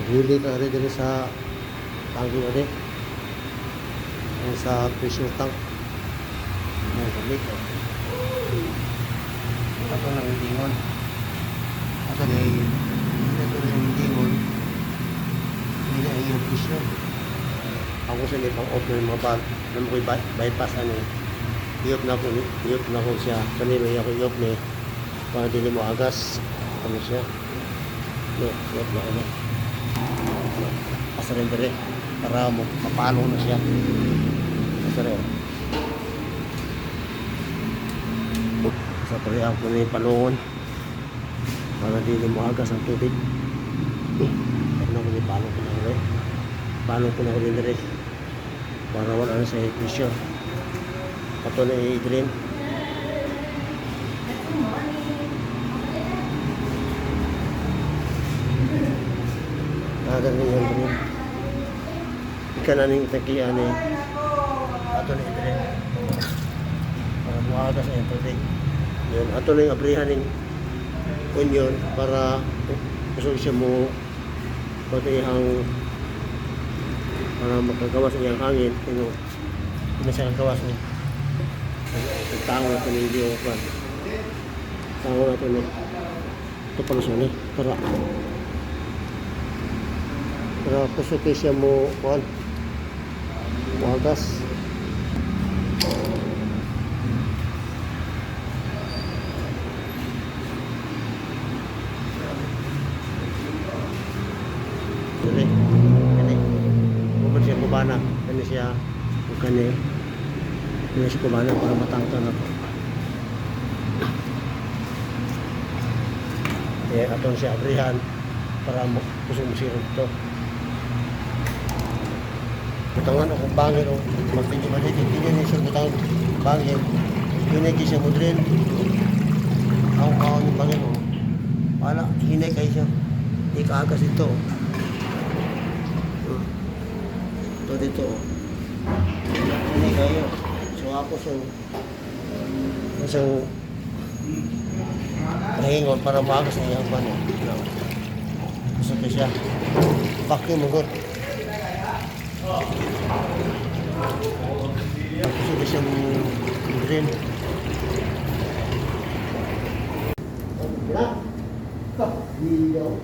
Huli ka rin din sa tanggi rin. Yung sa pressure tank. Yung gamit. Ito na yung dingon. Ito na yung dingon. Hindi na yung pressure. Ako sa nito pang off na yung mga bal. Na mo ko'y bypass ano. Iyop na ko siya. Kanina ako iyop ni. Para hindi mo agas. Ano siya. Iyop na ano. Pasarin dire. Para mapalo na siya. Pasarin. Sa parihan ko na yung palungon. Para hindi mo agas ang tubig. Ano ko yung palong ko na rin. Palong ko na rin. Para wala na sa pressure. Ito na i-drain. Ganun yung drain. Ika na ning itakian eh. Ito na i-drain. Para buwaga sa tubig. Yun. Ito na yung abrihan ng onion para gusto siya mo pati ang para magkagawas ng hangin. Hindi siya kagawas mo. Tango na ito ng video ko. Tango na ito ng ito pala siya ni. Para pusukin siya mo wagas. Siya kubana kani siya kani siya kubana para matangka na aton siya abrihan para kusog musirog ito butangan akong bangin o magpinyo ba dito hindi niya siya butang bangin hinay siya mudrin ako yung bangin o wala hinay kayo siya hindi kaagas ito ito dito ini kayo so ako isang nahingon para maagas na yung bano gusto ko siya vacuum mo good gusto ko siya drain video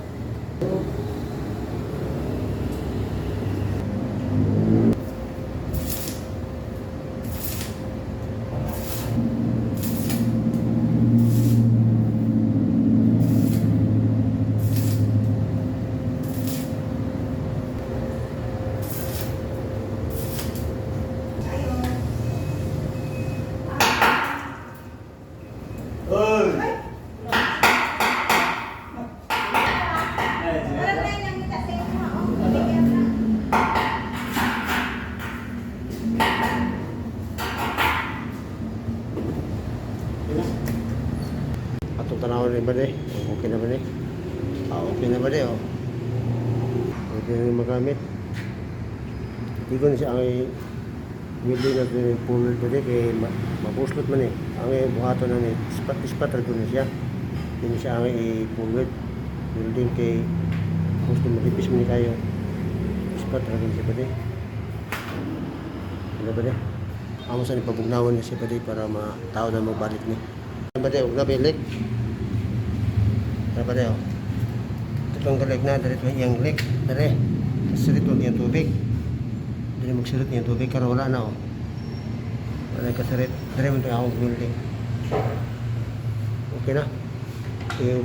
atong tanaw rin ba okay na ba okay na ba oh pwede na magamit hindi ko na siya ang wili natin yung pull ba kaya mabuslot man ang buhato na ispat rin ko na siya hindi siya ang i-pull building kay gusto matipis man kayo ispat rin siya ba ano ba amo sa ipabugnawan na siya ba para matao na magbalik ni ba huwag na bilik ano ba itong galig na dito yung leg dali sirit huwag yung tubig dali magsirit yung tubig karo wala na wala yung kasirit dali mo ito akong building okay na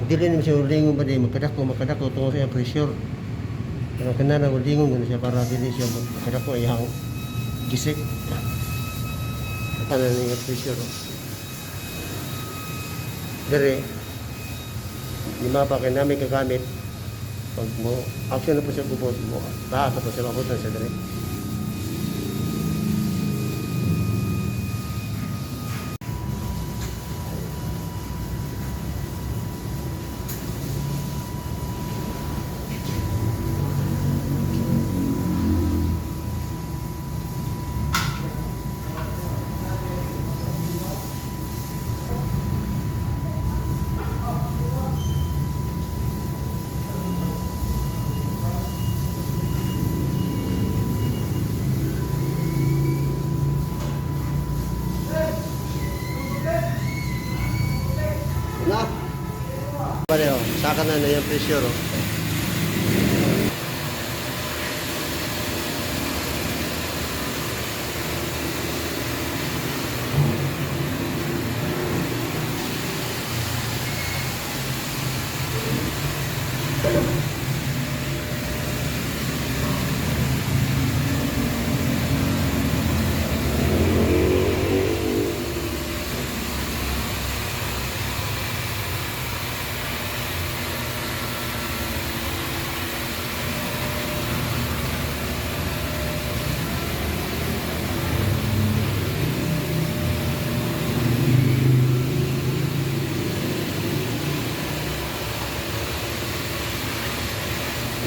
dili naman siya ulingon ba magkadako tungkol sa yung pressure pero kanya na ulingon gano'n siya para dili siya magkadako ay yung gisik kanan yung pressure dali lima pa kayo namin kagamit pag mo action na po siya kubot mo taas na po siya mabot na siya dali kanan na yung pressure. Oh.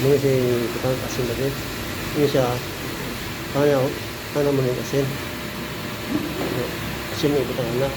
Ini si tukang asin tadi. Ini siya. Ano mo yung asin? Asin yung tukang anak.